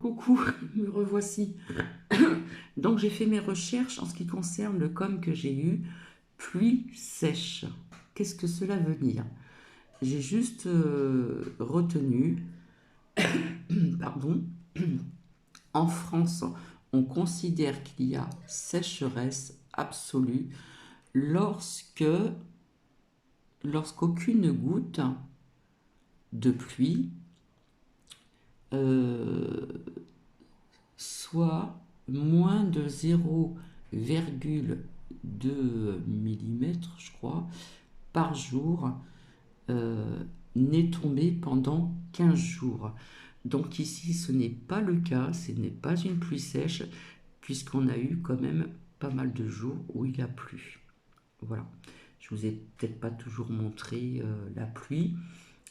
Coucou, me revoici. Donc j'ai fait mes recherches en ce qui concerne le com que j'ai eu, pluie sèche. Qu'est-ce que cela veut dire? J'ai juste retenu, pardon, en France, on considère qu'il y a sécheresse absolue lorsque, lorsqu'aucune goutte de pluie euh, soit moins de 0,2 mm, je crois, par jour n'est tombé pendant 15 jours. Donc ici, ce n'est pas le cas, ce n'est pas une pluie sèche, puisqu'on a eu quand même pas mal de jours où il a plu. Voilà. Je vous ai peut-être pas toujours montré la pluie,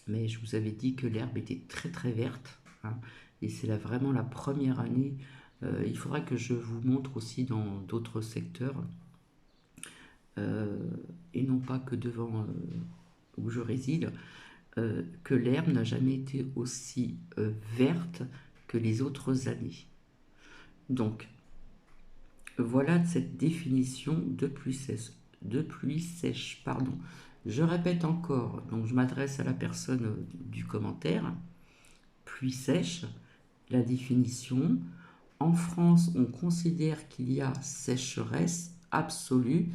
mais je vous avais dit que l'herbe était très très verte, hein, et c'est là vraiment la première année. Il faudra que je vous montre aussi dans d'autres secteurs, euh, et non pas que devant où je réside, que l'herbe n'a jamais été aussi verte que les autres années. Donc voilà cette définition de pluie sèche. De pluie sèche, pardon. Je répète encore, donc je m'adresse à la personne du commentaire. Pluie sèche, la définition. En France, on considère qu'il y a sécheresse absolue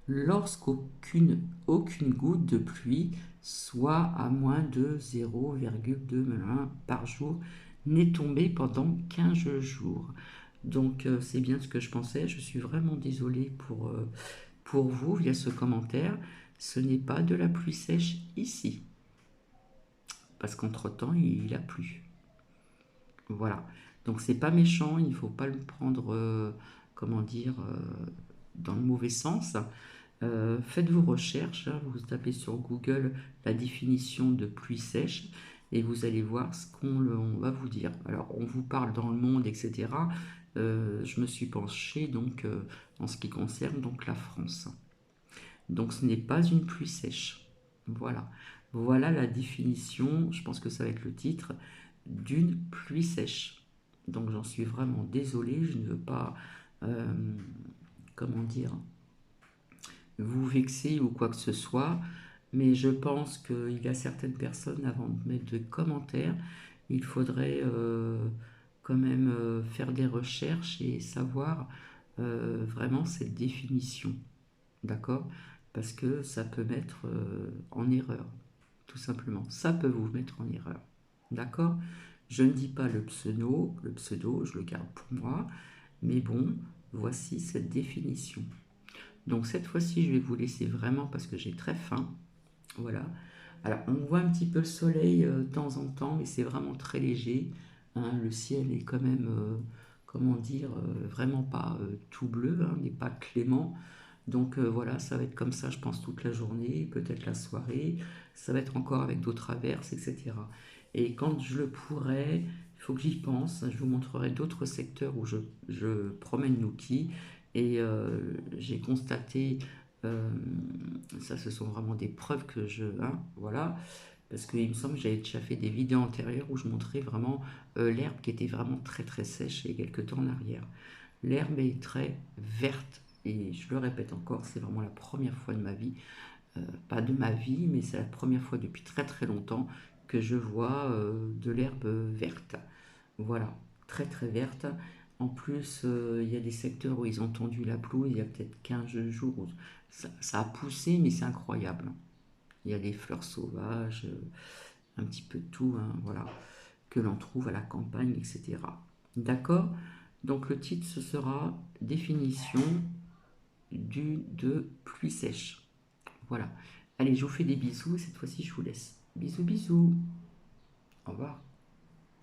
lorsqu'aucune goutte de pluie, soit à moins de 0,2 par jour, n'est tombée pendant 15 jours. Donc c'est bien ce que je pensais. Je suis vraiment désolée pour vous via ce commentaire. Ce n'est pas de la pluie sèche ici, parce qu'entre-temps, il a plu. Voilà. Donc c'est pas méchant, il ne faut pas le prendre, comment dire, dans le mauvais sens. Faites vos recherches, hein, vous tapez sur Google la définition de pluie sèche et vous allez voir ce qu'on va vous dire. Alors on vous parle dans le monde, etc. Je me suis penchée donc en ce qui concerne donc la France. Donc ce n'est pas une pluie sèche. Voilà. Voilà la définition, je pense que ça va être le titre, d'une pluie sèche. Donc j'en suis vraiment désolée, je ne veux pas, euh, comment dire, vous vexer ou quoi que ce soit, mais je pense qu'il y a certaines personnes, avant de mettre de commentaires, il faudrait quand même faire des recherches et savoir vraiment cette définition, d'accord? Parce que ça peut mettre en erreur, tout simplement. Ça peut vous mettre en erreur, d'accord? Je ne dis pas le pseudo, je le garde pour moi, mais bon, voici cette définition. Donc cette fois-ci, je vais vous laisser vraiment parce que j'ai très faim. Voilà. Alors on voit un petit peu le soleil de temps en temps, mais c'est vraiment très léger, hein. Le ciel est quand même, comment dire, vraiment pas tout bleu, hein, n'est pas clément. Donc voilà, ça va être comme ça, je pense, toute la journée, peut-être la soirée. Ça va être encore avec d'autres averses, etc. Et quand je le pourrai, il faut que j'y pense. Je vous montrerai d'autres secteurs où je promène l'outil. Et j'ai constaté, euh, ça ce sont vraiment des preuves que hein, voilà, parce qu'il me semble que j'avais déjà fait des vidéos antérieures où je montrais vraiment l'herbe qui était vraiment très très sèche il y a quelques temps en arrière. L'herbe est très verte et je le répète encore, c'est vraiment la première fois de ma vie, pas de ma vie, mais c'est la première fois depuis très très longtemps que je vois de l'herbe verte. Voilà, très très verte. En plus, il y a des secteurs où ils ont tendu la pelouse il y a peut-être 15 jours. Ça a poussé, mais c'est incroyable. Il y a des fleurs sauvages, un petit peu de tout, hein, voilà, que l'on trouve à la campagne, etc. D'accord? Donc le titre, ce sera définition de pluie sèche. Voilà. Allez, je vous fais des bisous et cette fois-ci, je vous laisse. Bisous, bisous. Au revoir.